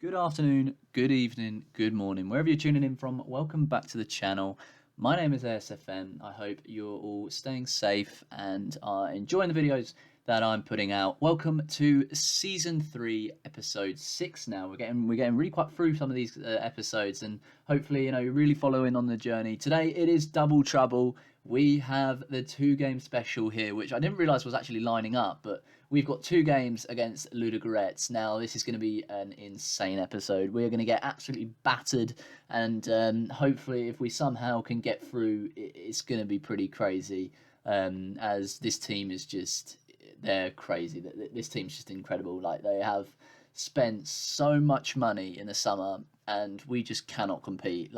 Good afternoon, good evening, good morning, wherever you're tuning in from. Welcome back to the channel. My name is ASFM. I hope you're all staying safe and are enjoying the videos that I'm putting out. Welcome to season 3, episode 6. Now we're getting really quite through some of these episodes, and hopefully you're really following on the journey. Today it is double trouble. We have the 2-game special here, which I didn't realise was actually lining up, but we've got 2 games against Ludogorets. Now, this is going to be an insane episode. We're going to get absolutely battered, and hopefully, if we somehow can get through, it's going to be pretty crazy, as this team is just, they're crazy. This team's just incredible. Like, they have spent so much money in the summer, and we just cannot compete.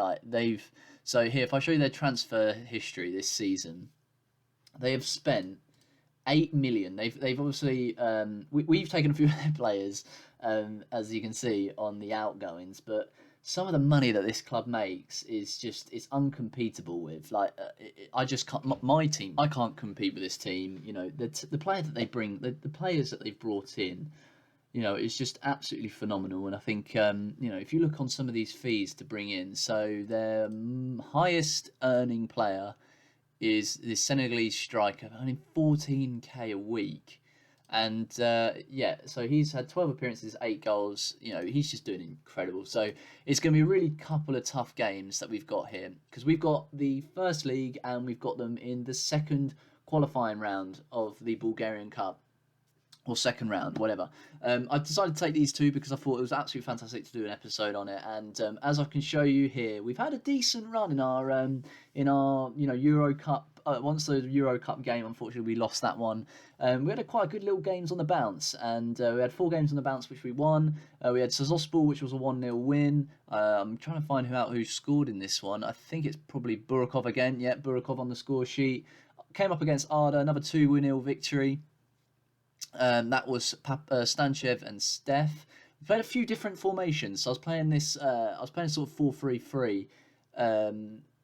So here, if I show you their transfer history this season, they have spent 8 million. They've obviously we've taken a few of their players, as you can see on the outgoings, but some of the money that this club makes is just it's uncompetable with. I just can't. My team, I can't compete with this team. The players that they bring, the players that they've brought in. It's just absolutely phenomenal. And I think, if you look on some of these fees to bring in, so their highest earning player is this Senegalese striker, earning 14k a week. And so he's had 12 appearances, 8 goals. He's just doing incredible. So it's going to be a really couple of tough games that we've got here, because we've got the first league and we've got them in the second qualifying round of the Bulgarian Cup. Or second round, whatever. I decided to take these 2 because I thought it was absolutely fantastic to do an episode on it. And as I can show you here, we've had a decent run in our Euro Cup. Once the Euro Cup game, unfortunately, we lost that one. We had quite a good little games on the bounce, and we had 4 games on the bounce which we won. We had Sazosspor, which was a 1-0 win. I'm trying to find who scored in this one. I think it's probably Burakov again. Yeah, Burakov on the score sheet. Came up against Arda, another 2-0 victory. That was Stanchev and Steph. We played a few different formations. So I was playing sort of 4-3-3,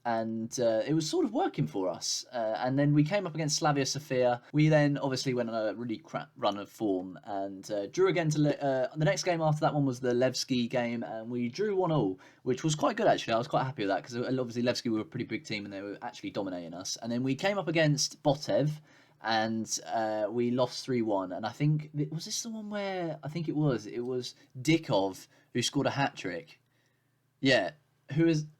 and it was sort of working for us. And then we came up against Slavia Sofia. We then obviously went on a really crap run of form and drew again the next game after that one was the Levski game, and we drew 1-1, which was quite good actually. I was quite happy with that because obviously Levski were a pretty big team and they were actually dominating us. And then we came up against Botev, and we lost 3-1. And I think, was this the one where, I think it was Dikov who scored a hat-trick. Yeah,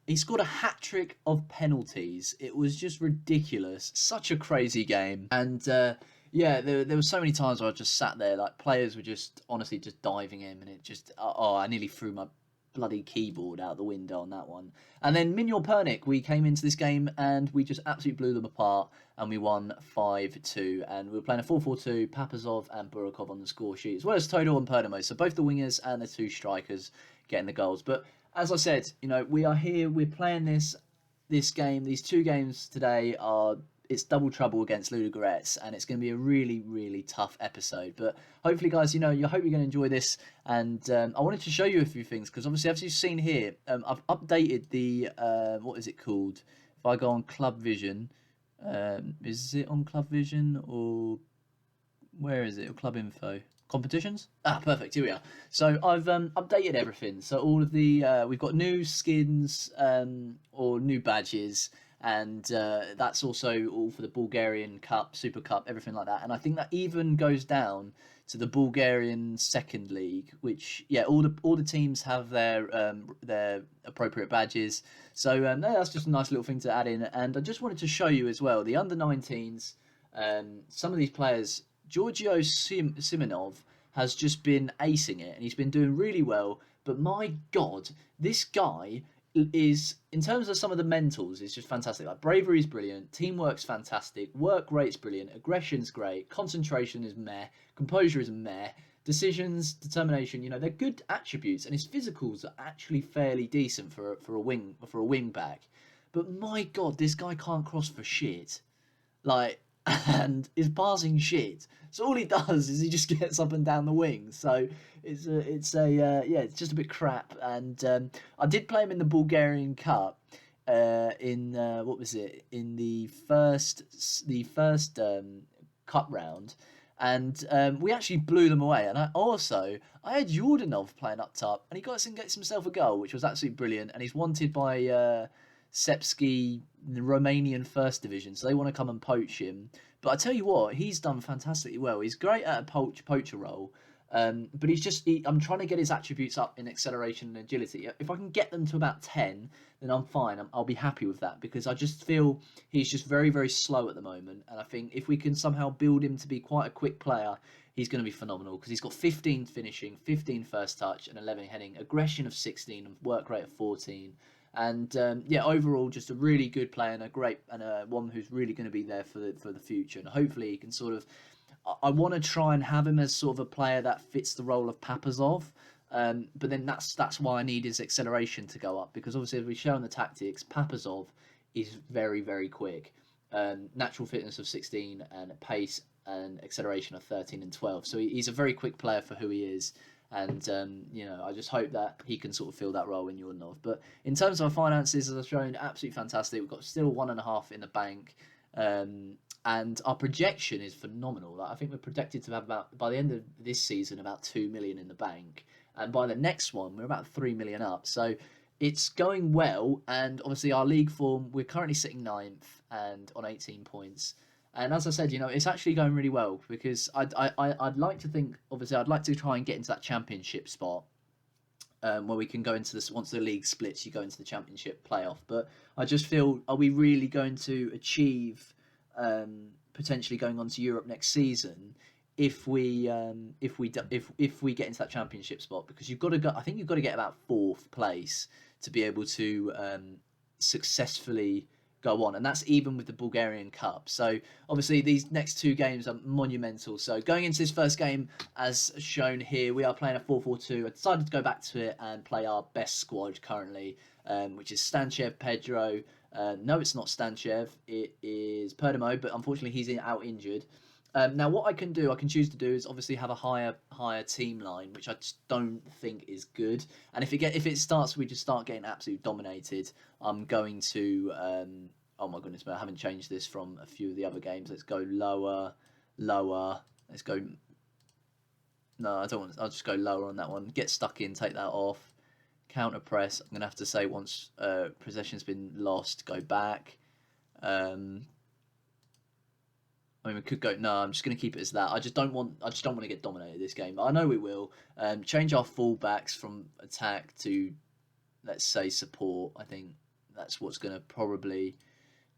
he scored a hat-trick of penalties. It was just ridiculous. Such a crazy game. And there were so many times where I just sat there, like players were just honestly just diving in, and it just, I nearly threw my bloody keyboard out the window on that one. And then Minyor Pernik, we came into this game and we just absolutely blew them apart, and we won 5-2. And we were playing a 4-4-2, Papazov and Burakov on the score sheet, as well as Todor and Perdomo. So both the wingers and the 2 strikers getting the goals. But as I said, we are here, we're playing this game. These 2 games today it's double trouble against Ludogorets, and it's going to be a really, really tough episode. But hopefully, guys, I hope you're going to enjoy this. And I wanted to show you a few things, because obviously, as you've seen here, I've updated the, what is it called? If I go on Club Vision, is it on Club Vision, or where is it? Or Club Info? Competitions? Perfect, here we are. So I've updated everything. So all of the, we've got new skins or new badges, and that's also all for the Bulgarian Cup, Super Cup, everything like that. And I think that even goes down to the Bulgarian Second League, which all the teams have their appropriate badges. So that's just a nice little thing to add in. And I just wanted to show you as well the under-19s. Some of these players, Giorgio Simonov has just been acing it, and he's been doing really well. But my God, this guy is, in terms of some of the mentals, is just fantastic. Like, bravery is brilliant, teamwork's fantastic, work rate's brilliant, aggression's great, concentration is meh, composure is meh, decisions, determination, they're good attributes, and his physicals are actually fairly decent for a wing back. But my God, this guy can't cross for shit. And is passing shit. So all he does is he just gets up and down the wing. So it's just a bit crap. And I did play him in the Bulgarian Cup. In what was it? In the first cup round. and we actually blew them away. And I had Jordanov playing up top, and he gets himself a goal, which was absolutely brilliant. And he's wanted by Sepski, the Romanian First Division, so they want to come and poach him. But I tell you what, he's done fantastically well. He's great at a poacher role. But I'm trying to get his attributes up in acceleration and agility. If I can get them to about 10, then I'm fine. I'll be happy with that, because I just feel he's just very, very slow at the moment. And I think if we can somehow build him to be quite a quick player, he's going to be phenomenal, because he's got 15 finishing, 15 first touch, and 11 heading, aggression of 16, and work rate of 14. And overall, just a really good player, and one who's really going to be there for the future. And hopefully, he can sort of. I want to try and have him as sort of a player that fits the role of Papazov, but then that's why I need his acceleration to go up, because obviously, as we show in the tactics, Papazov is very, very quick. Natural fitness of 16 and pace and acceleration of 13 and 12. So he's a very quick player for who he is. And, I just hope that he can sort of fill that role in Jordanov. But in terms of our finances, as I've shown, absolutely fantastic. We've got still 1.5 in the bank. And our projection is phenomenal. I think we're projected to have by the end of this season, about 2 million in the bank. And by the next one, we're about 3 million up. So it's going well. And obviously our league form, we're currently sitting 9th and on 18 points. And as I said, it's actually going really well, because I'd like to think, obviously, I'd like to try and get into that championship spot, where we can go into this, once the league splits, you go into the championship playoff. But I just feel, are we really going to achieve potentially going on to Europe next season if we get into that championship spot? Because you've got to go. I think you've got to get about 4th place to be able to successfully go on, and that's even with the Bulgarian Cup. So obviously these next 2 games are monumental. So going into this first game, as shown here, we are playing a 4-4-2. I decided to go back to it and play our best squad currently, which is Stanchev, Pedro. No, it's not Stanchev. It is Perdomo, but unfortunately he's out injured. Now what I can choose to do is obviously have a higher team line, which I just don't think is good. And if it starts, we just start getting absolutely dominated, I'm going to oh my goodness, man, I haven't changed this from a few of the other games. Let's go lower. Let's go. No, I don't want. I'll just go lower on that one. Get stuck in, take that off. Counter press. I'm gonna have to say, once possession's been lost, go back. I mean, we could go. No, I'm just going to keep it as that. I just don't want to get dominated this game. I know we will. Change our fullbacks from attack to, let's say, support. I think that's what's going to probably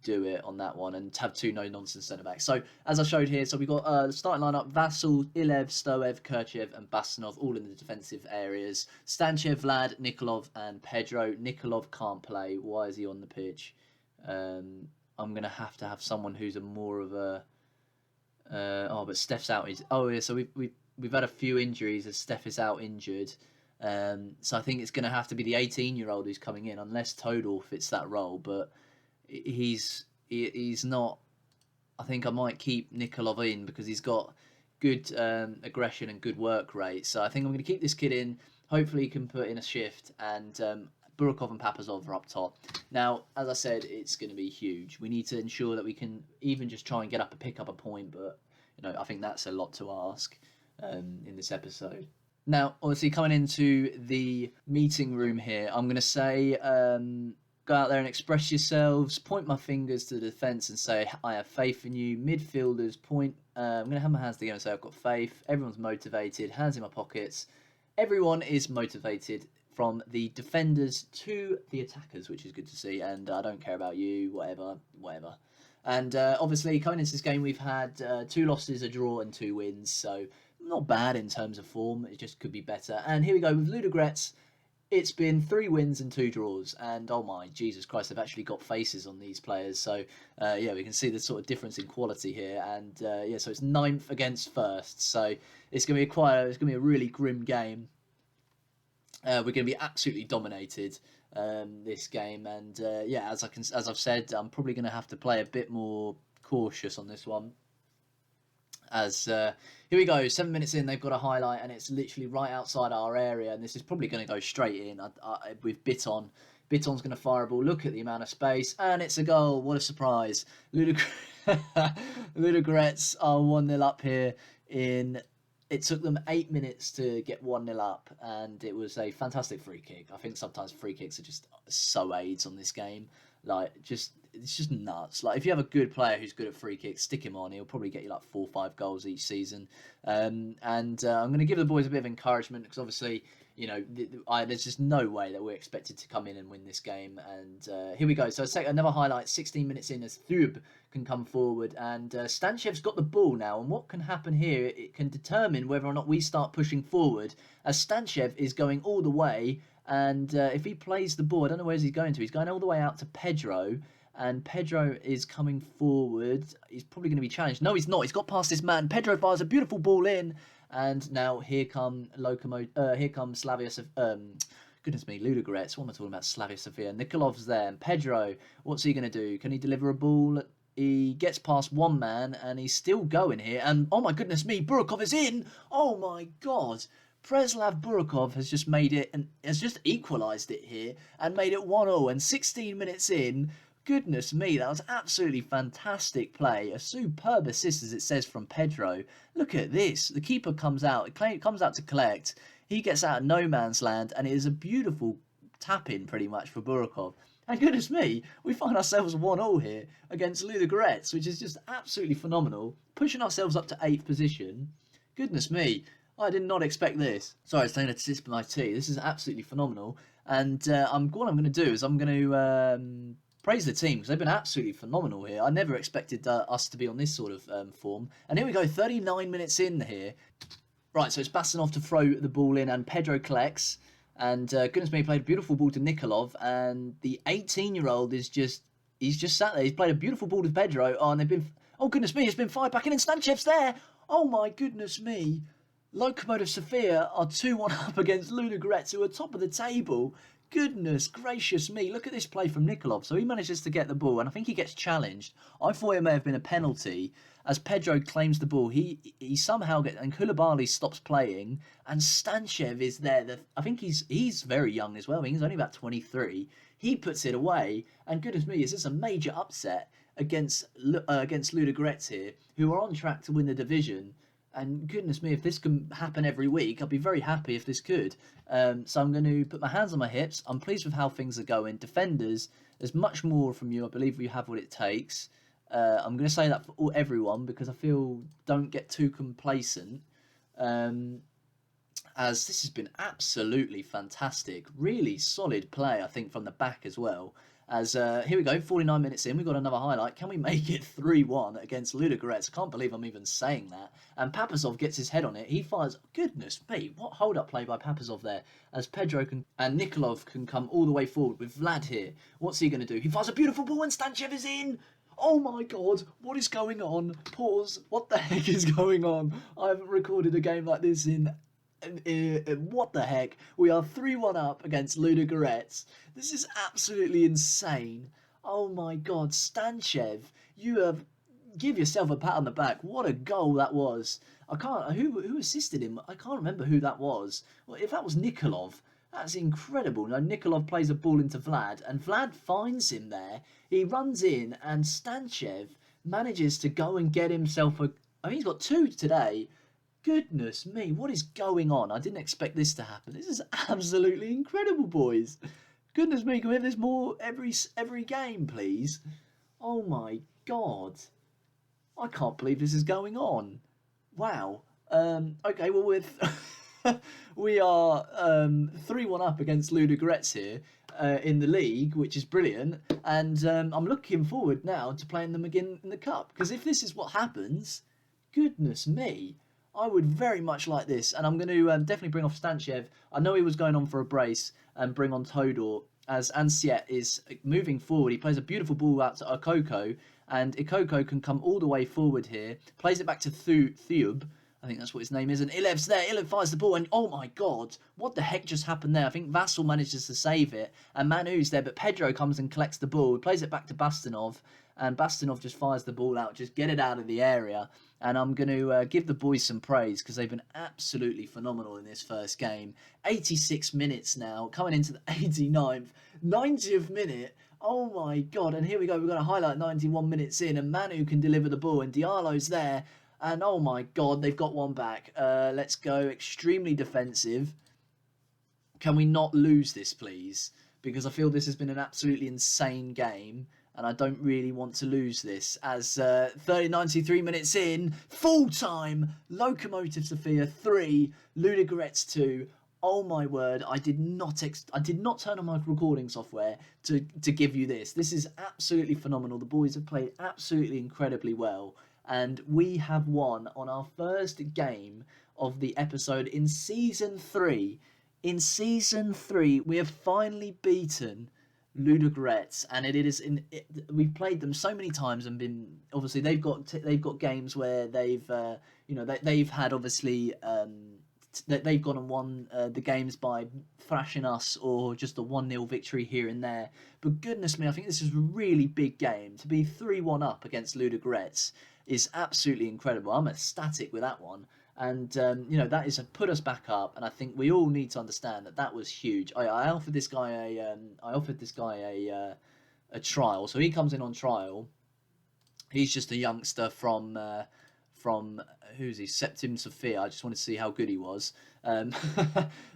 do it on that one, and have 2 no-nonsense centre-backs. So, as I showed here, so we've got the starting lineup: Vassal, Ilev, Stoev, Kirchev, and Bastanov, all in the defensive areas. Stanchev, Vlad, Nikolov, and Pedro. Nikolov can't play. Why is he on the pitch? I'm going to have someone who's a more of a... but Steph's out. So we've had a few injuries as Steph is out injured. So I think it's going to have to be the 18-year-old who's coming in, unless Todor fits that role. But he's not. I think I might keep Nikolov in, because he's got good aggression and good work rate. So I think I'm going to keep this kid in. Hopefully he can put in a shift, and Burakov and Papazov are up top. Now, as I said, it's going to be huge. We need to ensure that we can even just try and pick up a point, but I think that's a lot to ask in this episode. Now, obviously, coming into the meeting room here, I'm going to say, go out there and express yourselves, point my fingers to the defence and say, I have faith in you. Midfielders, point. I'm going to have my hands together and say, I've got faith. Everyone's motivated, hands in my pockets. Everyone is motivated, from the defenders to the attackers, which is good to see. And I don't care about you, whatever. And obviously, coming into this game, we've had 2 losses, a draw, and 2 wins. So not bad in terms of form. It just could be better. And here we go with Ludogorets. It's been 3 wins and 2 draws. And oh my, Jesus Christ, they've actually got faces on these players. So we can see the sort of difference in quality here. And so it's 9th against 1st. So it's going to be a really grim game. We're going to be absolutely dominated this game, and as I've said, I'm probably going to have to play a bit more cautious on this one. As here we go, 7 minutes in, they've got a highlight, and it's literally right outside our area, and this is probably going to go straight in. With Biton. Biton's going to fire a ball. Look at the amount of space, and it's a goal. What a surprise! Ludogorets are 1-0 up here in. It took them 8 minutes to get 1-0 up, and it was a fantastic free kick. I think sometimes free kicks are just so aids on this game. Like, it's just nuts. Like, if you have a good player who's good at free kicks, stick him on. He'll probably get you like 4 or 5 goals each season. I'm going to give the boys a bit of encouragement because obviously, you know, there's just no way that we're expected to come in and win this game. And here we go. So another highlight, 16 minutes in, as Thub can come forward. And Stanchev's got the ball now. And what can happen here, it can determine whether or not we start pushing forward, as Stanchev is going all the way. And if he plays the ball, I don't know where he's going to. He's going all the way out to Pedro. And Pedro is coming forward. He's probably going to be challenged. No, he's not. He's got past this man. Pedro fires a beautiful ball in. And now here come Slavia. Goodness me, Ludogorets. What am I talking about? Slavia Sofia. Nikolov's there. And Pedro, what's he going to do? Can he deliver a ball? He gets past one man and he's still going here. And oh my goodness me, Burakov is in. Oh my God. Preslav Burakov has just made it and has just equalised it here and made it 1-0. And 16 minutes in, goodness me, that was absolutely fantastic play. A superb assist, as it says, from Pedro. Look at this. The keeper comes out to collect. He gets out of no man's land, and it is a beautiful tap-in, pretty much, for Burakov. And goodness me, we find ourselves 1-0 here against Ludogorets, which is just absolutely phenomenal. Pushing ourselves up to 8th position. Goodness me, I did not expect this. Sorry, I was taking a sip of my tea. This is absolutely phenomenal. And what I'm going to do is I'm going to praise the team because they've been absolutely phenomenal here. I never expected us to be on this sort of form. And here we go, 39 minutes in here. Right, so it's Bastanov to throw the ball in and Pedro collects. And goodness me, he played a beautiful ball to Nikolov. And the 18-year-old he's just sat there. He's played a beautiful ball to Pedro. Oh, and they've been, oh goodness me, it's been fired back in and Stanchev's there. Oh my goodness me. Lokomotiv Sofia are 2-1 up against Ludogorets, who are top of the table. Goodness gracious me, look at this play from Nikolov. So he manages to get the ball, and I think he gets challenged. I thought it may have been a penalty, as Pedro claims the ball. He somehow gets, and Koulibaly stops playing, and Stanchev is there. I think he's very young as well. I mean, he's only about 23. He puts it away, and goodness me, is this a major upset against Ludogorets here, who are on track to win the division. And goodness me, if this can happen every week, I'd be very happy if this could. So I'm going to put my hands on my hips. I'm pleased with how things are going. Defenders, there's much more from you. I believe you have what it takes. I'm going to say that for everyone because I feel don't get too complacent. As this has been absolutely fantastic. Really solid play, I think, from the back as well. As here we go, 49 minutes in, we've got another highlight. Can we make it 3-1 against Ludogorets? I can't believe I'm even saying that. And Papazov gets his head on it. He fires, goodness me, what hold-up play by Papazov there. As Pedro and Nikolov can come all the way forward with Vlad here. What's he going to do? He fires a beautiful ball and Stanchev is in. Oh my God, what is going on? Pause. What the heck is going on? I haven't recorded a game like this in what the heck? We are 3-1 up against Ludogorets. This is absolutely insane. Oh my God, Stanchev, give yourself a pat on the back. What a goal that was. Who assisted him? I can't remember who that was. Well, if that was Nikolov, that's incredible. Now Nikolov plays a ball into Vlad, and Vlad finds him there. He runs in, and Stanchev manages to go and get himself I think he's got 2 today. Goodness me, what is going on? I didn't expect this to happen. This is absolutely incredible, boys. Goodness me, can we have this more every game, please? Oh my God. I can't believe this is going on. Wow. Okay, well, we are 3-1 up against Ludogorets here in the league, which is brilliant. And I'm looking forward now to playing them again in the Cup. Because if this is what happens, goodness me, I would very much like this. And I'm going to definitely bring off Stanchev. I know he was going on for a brace and bring on Todor as Ansiet is moving forward. He plays a beautiful ball out to Ikoko. And Ikoko can come all the way forward here. Plays it back to Thub. I think that's what his name is. And Ilev's there. Ilev fires the ball. And oh my God, what the heck just happened there? I think Vassal manages to save it. And Manu's there. But Pedro comes and collects the ball. He plays it back to Bastanov. And Bastanov just fires the ball out. Just get it out of the area. And I'm going to give the boys some praise because they've been absolutely phenomenal in this first game. 86 minutes now. Coming into the 89th. 90th minute. Oh my God. And here we go. We're going to highlight 91 minutes in. And Manu can deliver the ball. And Diallo's there. And oh my God, they've got one back. Let's go extremely defensive. Can we not lose this, please? Because I feel this has been an absolutely insane game, and I don't really want to lose this. As 93 minutes in, full time, Lokomotiv Sofia 3, Ludogorets 2. Oh my word! I did not turn on my recording software to give you this. This is absolutely phenomenal. The boys have played absolutely incredibly well, and we have won on our first game of the episode in season 3. In season 3, we have finally beaten Ludogorets, and we've played them so many times and been obviously they've got games where they've had obviously they've gone and won the games by thrashing us or just a 1-0 victory here and there. But goodness me, I think this is a really big game. To be 3-1 up against Ludogorets is absolutely incredible. I'm ecstatic with that one. And that is put us back up, and I think we all need to understand that was huge. I offered this guy a trial, so he comes in on trial. He's just a youngster from who's he? Septim Sofia. I just wanted to see how good he was. But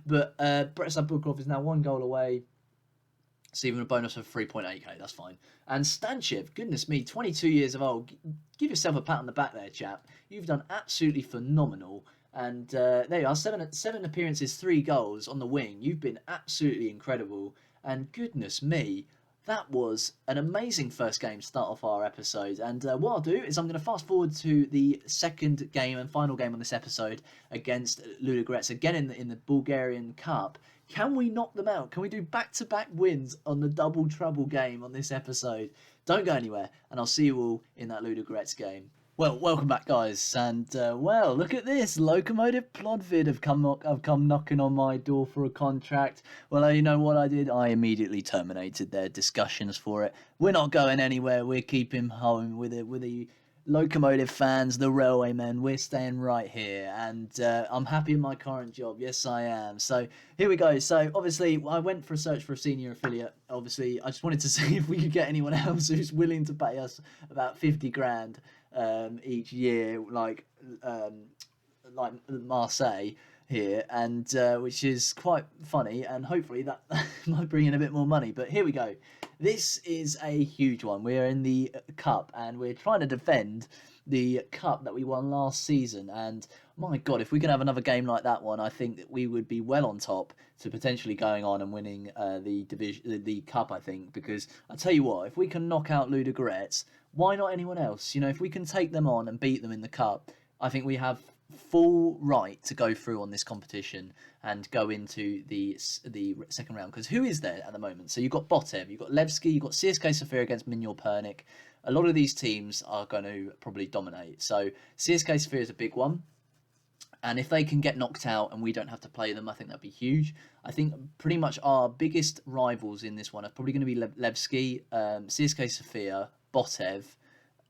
Brett Sabukov is now 1 goal away. Receiving a bonus of 3.8k, that's fine. And Stanchev, goodness me, 22 years of old. Give yourself a pat on the back there, chap. You've done absolutely phenomenal. And there you are, 7 appearances, 3 goals on the wing. You've been absolutely incredible. And goodness me, that was an amazing first game to start off our episode. And what I'll do is I'm going to fast forward to the second game and final game on this episode against Ludogorets, again in the Bulgarian Cup. Can we knock them out? Can we do back-to-back wins on the double trouble game on this episode? Don't go anywhere, and I'll see you all in that Ludogorets game. Well, welcome back, guys, and look at this. Lokomotiv Plodvid have come knocking on my door for a contract. Well, you know what I did? I immediately terminated their discussions for it. We're not going anywhere. We're keeping home with the Lokomotiv fans, the railway men. We're staying right here, and I'm happy in my current job. Yes, I am. So here we go. So obviously, I went for a search for a senior affiliate. Obviously, I just wanted to see if we could get anyone else who's willing to pay us about 50 grand each year, like Marseille here, and which is quite funny, and hopefully that might bring in a bit more money. But here we go. This is a huge one. We're in the cup, and we're trying to defend the cup that we won last season. And my God, if we can have another game like that one, I think that we would be well on top to potentially going on and winning the cup. I think, because I tell you what, if we can knock out Ludogorets, why not anyone else? If we can take them on and beat them in the cup, I think we have full right to go through on this competition and go into the second round. Because who is there at the moment? So you've got Botev, you've got Levski, you've got CSK Sofia against Minor Pernik. A lot of these teams are going to probably dominate. So CSK Sofia is a big one. And if they can get knocked out and we don't have to play them, I think that'd be huge. I think pretty much our biggest rivals in this one are probably going to be Levski, CSK Sofia, Botev,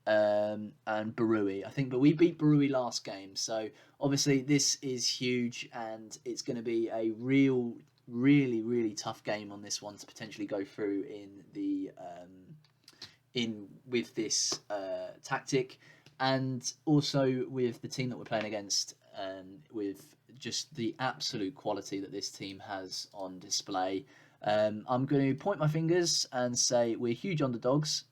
and Barui, I think. But we beat Barui last game, so obviously this is huge, and it's going to be a really tough game on this one to potentially go through with this tactic, and also with the team that we're playing against, with just the absolute quality that this team has on display. I'm going to point my fingers and say we're huge underdogs.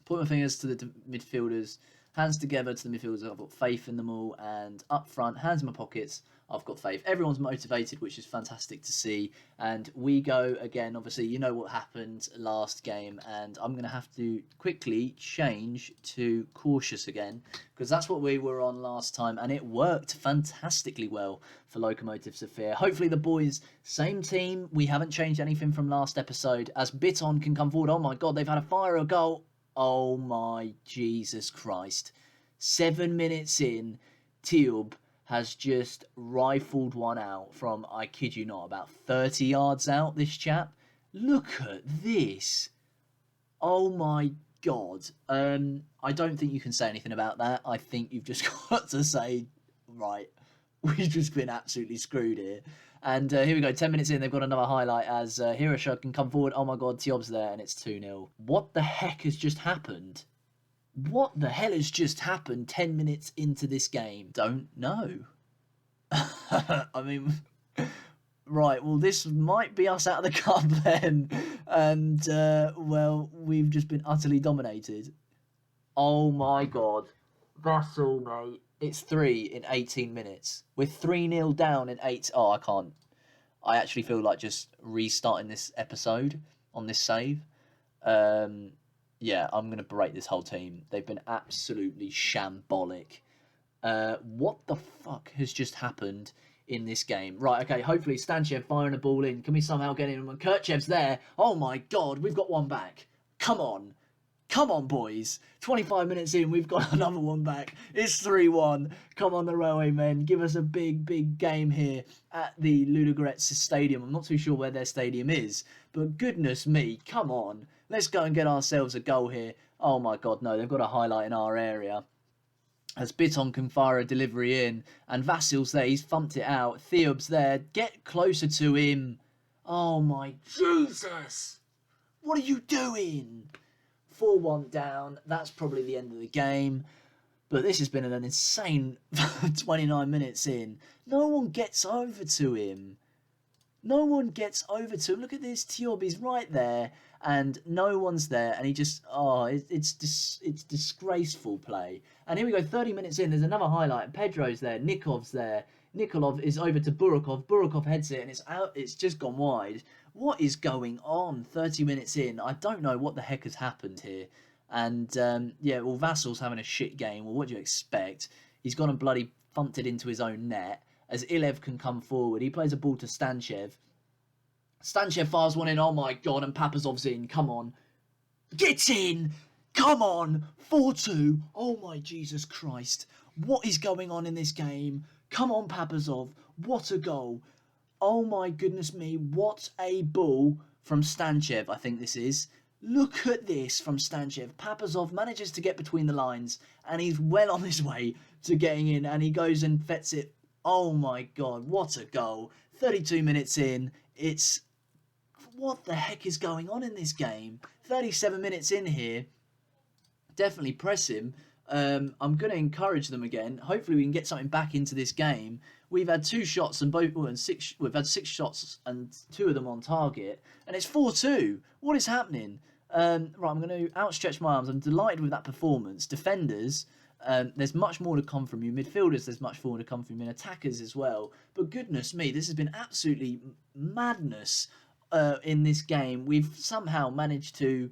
Point my fingers to the midfielders, hands together to the midfielders. I've got faith in them all, and up front, hands in my pockets, I've got faith. Everyone's motivated, which is fantastic to see. And we go again. Obviously, you know what happened last game, and I'm going to have to quickly change to cautious again, because that's what we were on last time, and it worked fantastically well for Lokomotiv Sofia. Hopefully the boys, same team. We haven't changed anything from last episode. As Biton can come forward. Oh my God, they've had a fire a goal. Oh my Jesus Christ. 7 minutes in, Tube has just rifled one out from, I kid you not, about 30 yards out, this chap. Look at this. Oh my God. I don't think you can say anything about that. I think you've just got to say, right, we've just been absolutely screwed here. And here we go, 10 minutes in, they've got another highlight as Hirosha can come forward. Oh my God, Tiob's there, and it's 2-0. What the heck has just happened? What the hell has just happened 10 minutes into this game? Don't know. I mean, right, well, this might be us out of the cup then. And, well, we've just been utterly dominated. Oh my god. That's all, mate. It's 3 in 18 minutes. We're 3-0 down in 8. Oh, I can't. I actually feel like just restarting this episode on this save. Yeah, I'm going to berate this whole team. They've been absolutely shambolic. What the fuck has just happened in this game? Right, okay, hopefully Stanchev firing a ball in. Can we somehow get in? When Kirchev's there, oh my god, we've got one back. Come on. Come on, boys. 25 minutes in, we've got another one back. It's 3-1. Come on, the Railway Men. Give us a big, big game here at the Ludogorets Stadium. I'm not too sure where their stadium is, but goodness me, come on. Let's go and get ourselves a goal here. Oh, my God, no. They've got a highlight in our area. As Biton can fire a delivery in, and Vasil's there. He's thumped it out. Theob's there. Get closer to him. Oh, my Jesus. What are you doing? 4-1 down. That's probably the end of the game. But this has been an insane 29 minutes in. No one gets over to him. No one gets over to him. Look at this. Tiob is right there. And no one's there. And he just... Oh, it's disgraceful play. And here we go. 30 minutes in. There's another highlight. Pedro's there. Nikov's there. Nikolov is over to Burakov. Burakov heads it. And it's out. It's just gone wide. What is going on 30 minutes in? I don't know what the heck has happened here. And, yeah, well, Vassil's having a shit game. Well, what do you expect? He's gone and bloody thumped it into his own net. As Ilev can come forward. He plays a ball to Stanchev. Stanchev fires one in. Oh, my God. And Papazov's in. Come on. Get in! Come on! 4-2. Oh, my Jesus Christ. What is going on in this game? Come on, Papazov. What a goal. Oh my goodness me, what a ball from Stanchev, I think this is. Look at this from Stanchev. Papazov manages to get between the lines and he's well on his way to getting in and he goes and fets it. Oh my God, what a goal. 32 minutes in, it's... What the heck is going on in this game? 37 minutes in here. Definitely press him. I'm going to encourage them again. Hopefully we can get something back into this game. We've had 2 shots and we've had 6 shots and 2 of them on target. And it's 4-2. What is happening? Right, I'm going to outstretch my arms. I'm delighted with that performance. Defenders, there's much more to come from you. Midfielders, there's much more to come from you. And attackers as well. But goodness me, this has been absolutely madness in this game. We've somehow managed to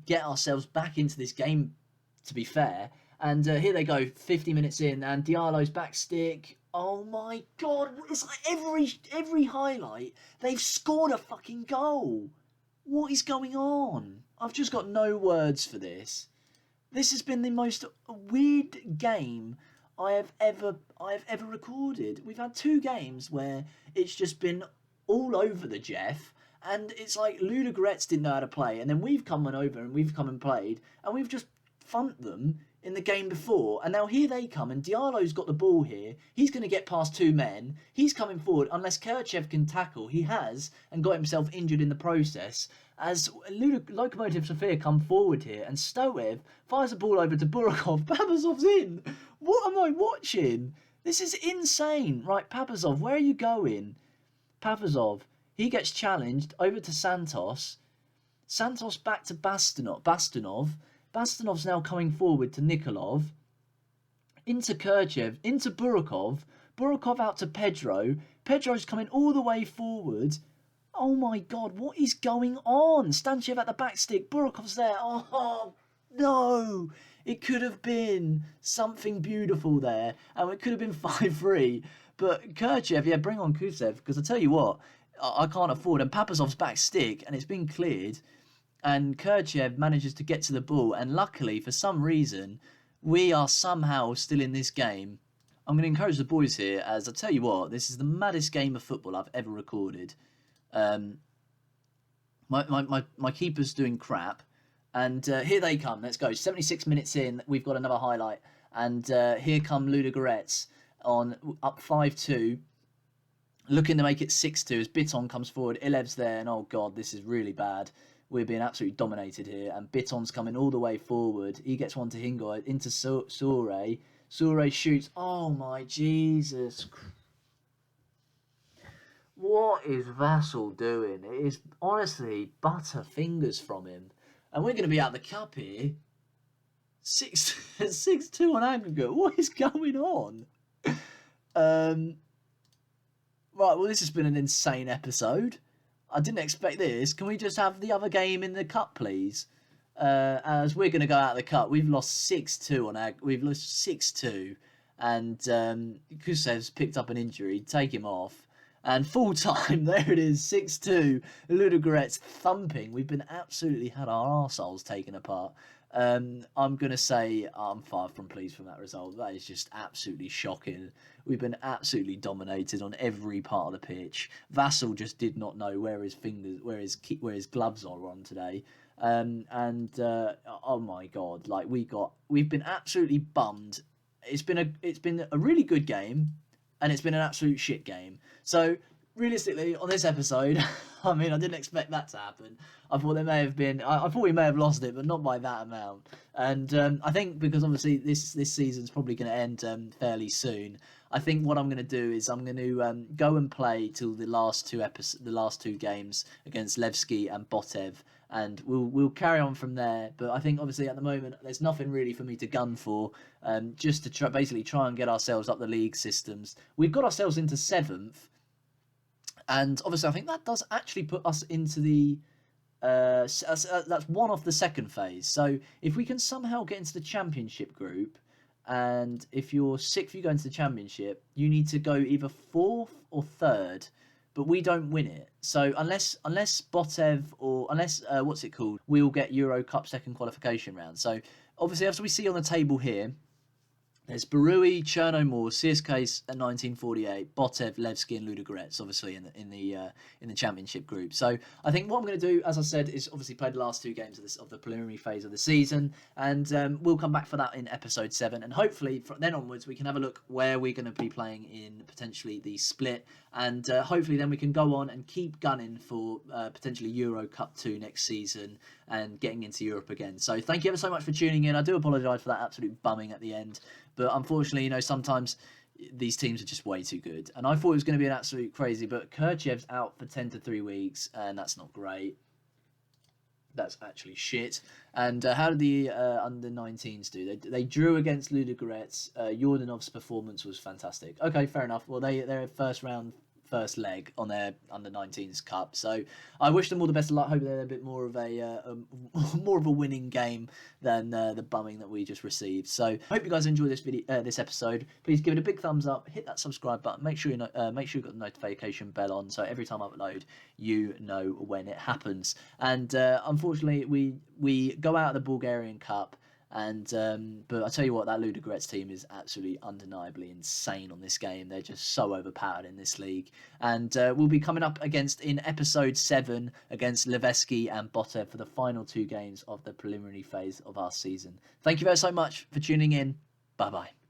get ourselves back into this game, to be fair. And here they go, 50 minutes in, and Diallo's back stick. Oh my God, it's like every highlight, they've scored a fucking goal. What is going on? I've just got no words for this. This has been the most weird game I have ever recorded. We've had 2 games where it's just been all over the Jeff. And it's like Ludogorets didn't know how to play, and then we've come on over and we've come and played, and we've just thumped them in the game before, and now here they come, and Diallo's got the ball here. He's going to get past 2 men. He's coming forward, unless Kirchev can tackle. He has, and got himself injured in the process, as Lokomotiv Sofia come forward here, and Stoev fires a ball over to Burakov. Papazov's in! What am I watching? This is insane. Right, Papazov, where are you going? Papazov, he gets challenged over to Santos. Santos back to Bastonov. Bastonov's now coming forward to Nikolov. Into Kirchev. Into Burakov. Burakov out to Pedro. Pedro's coming all the way forward. Oh my God, what is going on? Stanchev at the back stick. Burakov's there. Oh, no. It could have been something beautiful there. And it could have been 5-3. But Kirchev, yeah, bring on Kusev. Because I tell you what, I can't afford. And Papazov's back stick. And it's been cleared. And Kirchev manages to get to the ball. And luckily, for some reason, we are somehow still in this game. I'm going to encourage the boys here, as I tell you what, this is the maddest game of football I've ever recorded. My keeper's doing crap. And here they come. Let's go. 76 minutes in, we've got another highlight. And here come Ludogorets on up 5-2. Looking to make it 6-2 as Biton comes forward. Ilev's there. And oh, God, this is really bad. we're being absolutely dominated here. And Biton's coming all the way forward. He gets one to Hingoy into Sore. Sore shoots. Oh my Jesus. What is Vassal doing? It is honestly butter fingers from him. And we're going to be out the cup here. 6-2 on aggregate. What is going on? Right, well, this has been an insane episode. I didn't expect this. Can we just have the other game in the cup, please? As we're going to go out of the cup, we've lost 6-2 on we've lost 6-2, and Kusev's picked up an injury. Take him off, and full time there it is, 6-2. Ludogorets thumping. We've been absolutely had our arseholes taken apart. I'm going to say I'm far from pleased from that result. That is just absolutely shocking. We've been absolutely dominated on every part of the pitch. Vassal just did not know where his fingers, where his gloves are on today. Oh my God, like we've been absolutely bummed. It's been a really good game, and it's been an absolute shit game. So realistically, on this episode, I mean, I didn't expect that to happen. I thought there may have been, I thought we may have lost it, but not by that amount. And I think because obviously this season's probably going to end fairly soon. I think what I'm going to do is I'm going to go and play till the last two games against Levski and Botev, and we'll carry on from there. But I think obviously at the moment there's nothing really for me to gun for, just to basically try and get ourselves up the league systems. We've got ourselves into 7th. And obviously, I think that does actually put us into the... that's one off the second phase. So if we can somehow get into the championship group, and if you're 6th, you go into the championship, you need to go either 4th or 3rd, but we don't win it. So unless Botev or unless, we'll get Euro Cup second qualification round. So obviously, as we see on the table here, there's Barui, Chernomor, CSK at 1948, Botev, Levski, and Ludogorets, obviously in the championship group. So I think what I'm going to do, as I said, is obviously play the last 2 games of the preliminary phase of the season, and we'll come back for that in episode 7. And hopefully from then onwards we can have a look where we're going to be playing in potentially the split, and hopefully then we can go on and keep gunning for potentially Euro Cup 2 next season and getting into Europe again. So thank you ever so much for tuning in. I do apologise for that absolute bumming at the end. But unfortunately, sometimes these teams are just way too good. And I thought it was going to be an absolute crazy, but Kerchev's out for 10 to 3 weeks, and that's not great. That's actually shit. And how did the under-19s do? They drew against Ludogorets. Yordanov's performance was fantastic. Okay, fair enough. Well, they're first leg on their under-19s cup, so I wish them all the best of luck. Hope they're a bit more of a winning game than the bumming that we just received. So hope you guys enjoy this video, this episode. Please give it a big thumbs up, hit that subscribe button, make sure you've got the notification bell on, so every time I upload you know when it happens. And unfortunately we go out of the Bulgarian Cup. And but I tell you what, that Ludogorets team is absolutely undeniably insane on this game. They're just so overpowered in this league. And we'll be coming up in episode 7 against Levski and Botev for the final 2 games of the preliminary phase of our season. Thank you very so much for tuning in. Bye bye.